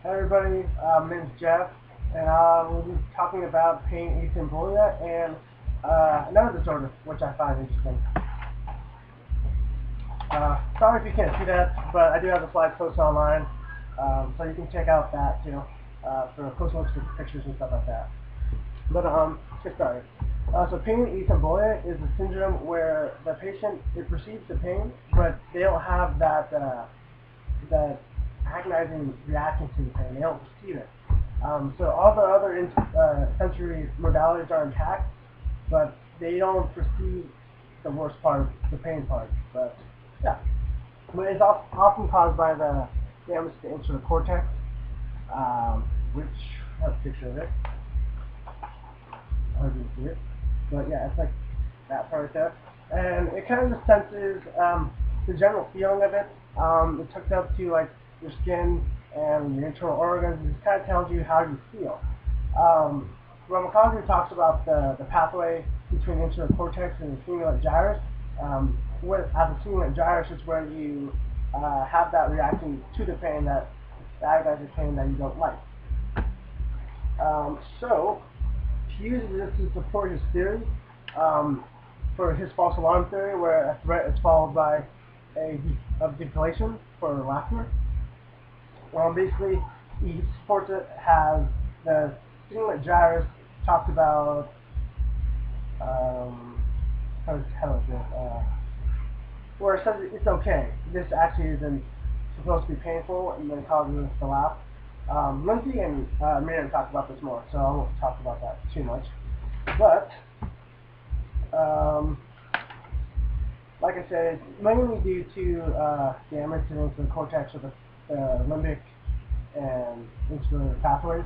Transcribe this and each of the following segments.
Hey everybody, my name's Jeff, and we'll be talking about pain, asymptolia, and another disorder, which I find interesting. Sorry if you can't see that, but I do have the slides posted online, so you can check out that, for closer looks at pictures and stuff like that. But let's get started. So pain asymptolia is a syndrome where the patient perceives the pain, but they don't have that agonizing reaction to the pain. They don't perceive it. So all the other sensory modalities are intact, but they don't perceive the worst part, the pain part. But yeah, but it's often caused by the damage to the insular cortex, which I have a picture of it. Hard to see it, but yeah, it's like that part there, and it kind of just senses the general feeling of it. It's hooked up to like your skin and your internal organs. It kind of tells you how you feel. Ramakagi talks about the pathway between the insular cortex and the cingulate gyrus. At the cingulate gyrus is where you have that reaction to the pain, that agonizing pain that you don't like. So he uses this to support his theory, for his false alarm theory, where a threat is followed by a deflation for laughter. Basically, he supports it, has the cingulate gyrus talked about, where it says it's okay. This actually isn't supposed to be painful, and then causes us to laugh. Lindsay and Miriam talked about this more, so I won't talk about that too much. But, like I said, it's mainly due to damage to the cortex or the limbic and insular pathways.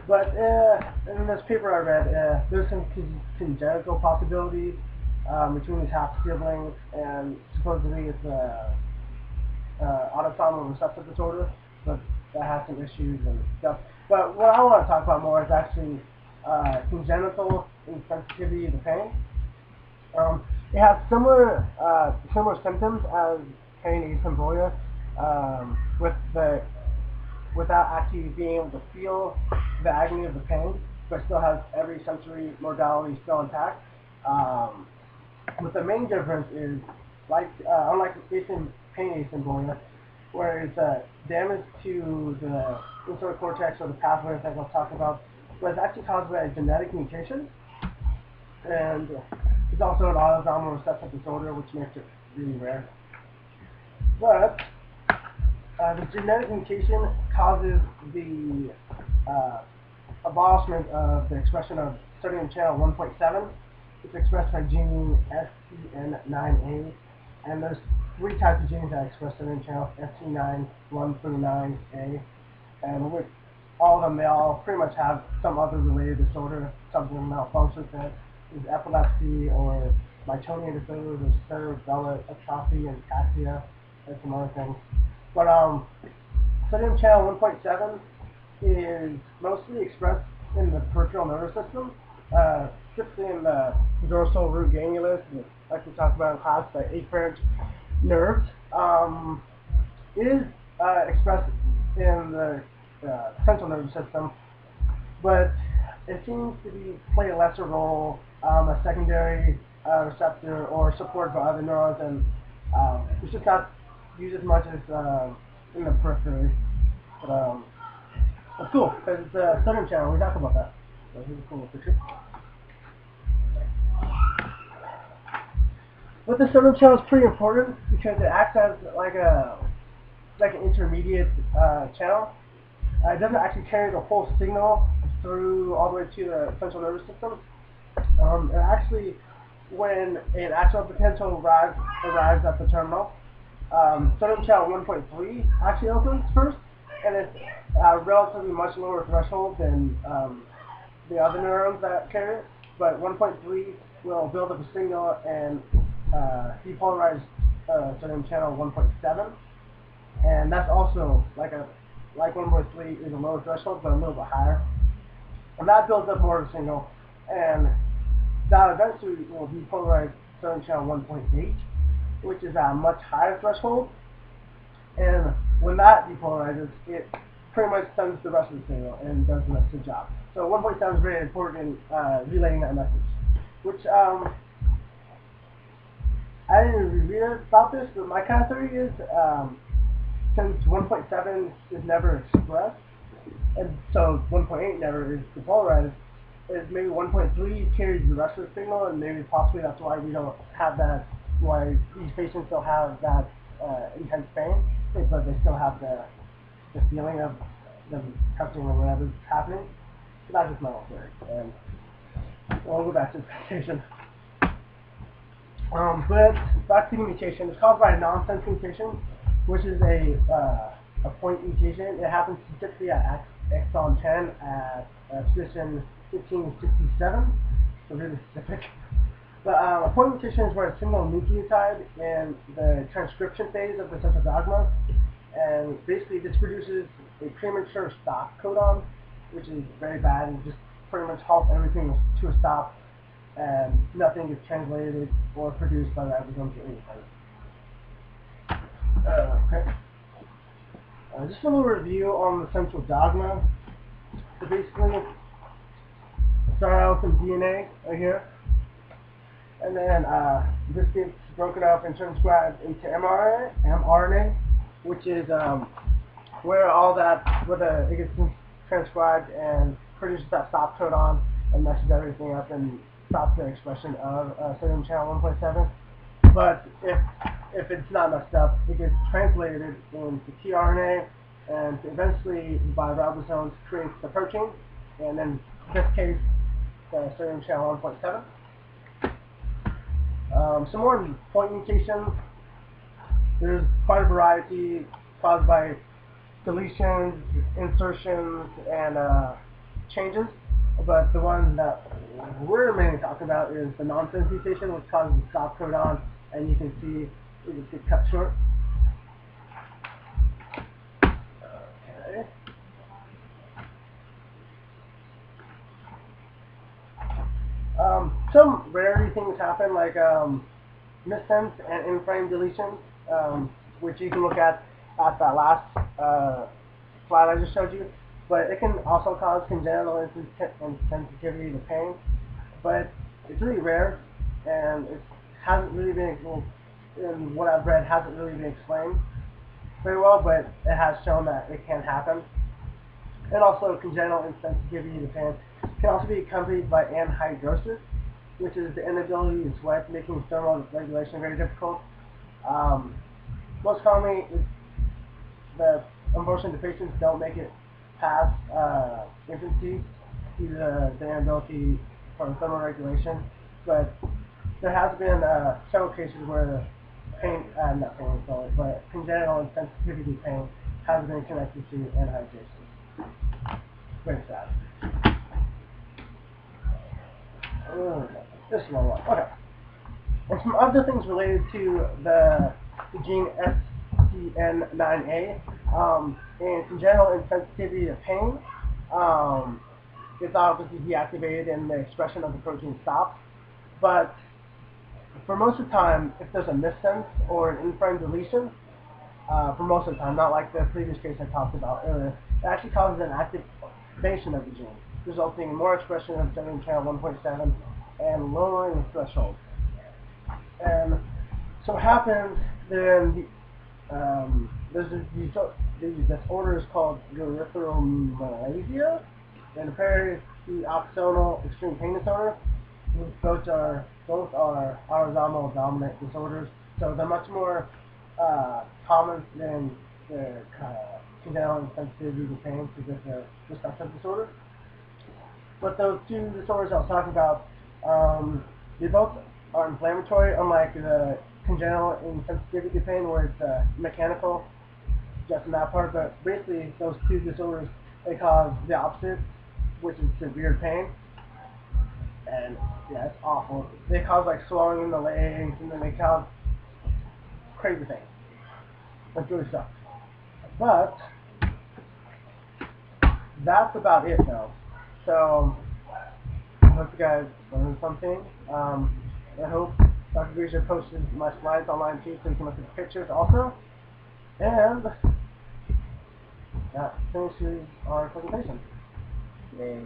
But in this paper I read, there's some congenital possibilities between these half siblings, and supposedly it's autosomal recessive disorder, but that has some issues and stuff. But what I want to talk about more is actually congenital insensitivity to pain. It has similar symptoms as pain asymptolia, without actually being able to feel the agony of the pain, but still has every sensory modality still intact. But the main difference is, unlike pain asymptolia, where it's damage to the insular cortex or the pathway that I'll talk about, but it's actually caused by a genetic mutation, and it's also an autosomal recessive disorder, which makes it really rare. But the genetic mutation causes the abolishment of the expression of sodium channel 1.7. It's expressed by gene SCN9A, and there's 3 types of genes that express sodium channel, SC9, 1 through 9A, and with all of them, they all pretty much have some other related disorder, something malfunctions that is epilepsy or myotonia disorders or cerebellar atrophy and ataxia and some other things. But sodium channel 1.7 is mostly expressed in the peripheral nervous system, typically in the dorsal root gangulus, like we talked about in class, the afferent nerves. It is expressed in the central nervous system, but it seems to play a lesser role, a secondary receptor or supported by other neurons, and it's just not used as much as in the periphery. But it's cool because it's a sodium channel. We talked about that. So here's a cool picture. But the sodium channel is pretty important because it acts as like an intermediate channel. It doesn't actually carry the whole signal through all the way to the central nervous system. And actually, when an actual potential arrives at the terminal, sodium channel 1.3 actually opens first, and it's a relatively much lower threshold than the other neurons that carry it. But 1.3 will build up a signal and depolarize sodium channel 1.7, and that's also like 1.3 is a lower threshold, but a little bit higher. And that builds up more of a signal, and that eventually will depolarize sodium channel 1.8, which is a much higher threshold. And when that depolarizes, it pretty much sends the rest of the signal and does the rest of the job. So 1.7 is very important in relaying that message. Which I didn't really read about this, but my kind of theory is since 1.7 is never expressed, and so 1.8 never is depolarized, is maybe 1.3 carries the rest of the signal, and maybe possibly that's why we don't have that, why these patients don't have that intense pain, but they still have the feeling of them touching or whatever's happening. So that's just my own theory. And we'll go back to the presentation. But back to the mutation, it's caused by a nonsense mutation, which is a point mutation. It happens specifically at exon 10 at position 1567, so really specific. But a point mutation is where a single nucleotide in the transcription phase of the central dogma, and basically this produces a premature stop codon, which is very bad and just pretty much halts everything to a stop, and nothing is translated or produced by the ribosomes or anything. Okay. Just a little review on the central dogma. So basically, start out with some DNA right here, and then this gets broken up and transcribed into mRNA, which is where it gets transcribed and produces that stop codon and meshes everything up and stops the expression of sodium channel 1.7. But if it's not messed up, it gets translated into tRNA, and eventually by ribosomes creates the protein, and then in this case the sodium channel 1.7. Some more point mutations. There's quite a variety caused by deletions, insertions, and changes. But the one that we're mainly talking about is the nonsense mutation, which causes the stop codon, and you can see it just gets cut short. Okay. Some rarity things happen, like missense and in-frame deletions, which you can look at that last slide I just showed you. But it can also cause congenital insensitivity to pain, but it's really rare, and it hasn't really been, in what I've read, hasn't really been explained very well, but it has shown that it can happen. And also congenital insensitivity to pain can also be accompanied by anhydrosis, which is the inability to sweat, making thermal regulation very difficult. Most commonly, unfortunately, the patients don't make it past infancy due to the inability for thermal regulation, but there has been several cases where but congenital insensitivity to pain has been connected to anhydrosis. Very sad. This one. Okay. And some other things related to the gene SCN9A, and congenital insensitivity to pain, it's obviously deactivated and the expression of the protein stops. But for most of the time, if there's a missense or an in-frame deletion, for most of the time, not like the previous case I talked about earlier, it actually causes an activation of the gene, resulting in more expression of sodium channel 1.7 and lowering the threshold. And so what happens then, there's these disorders called erythromelalgia and perioxonal extreme pain disorder. Both are autosomal dominant disorders, so they're much more common than the congenital insensitivity to pain, because they're recessive disorders. But those two disorders I was talking about, they both are inflammatory, unlike the congenital insensitivity to pain, where it's mechanical, just in that part. But basically, those two disorders, they cause the opposite, which is severe pain. And yeah, it's awful. They cause like swelling in the legs, and then they cause crazy things. That's really sucks. But that's about it, though. So I hope you guys learned something. I hope Dr. Greaser posted my slides online too, so you can look at the pictures also. And that finishes our presentation. Yay!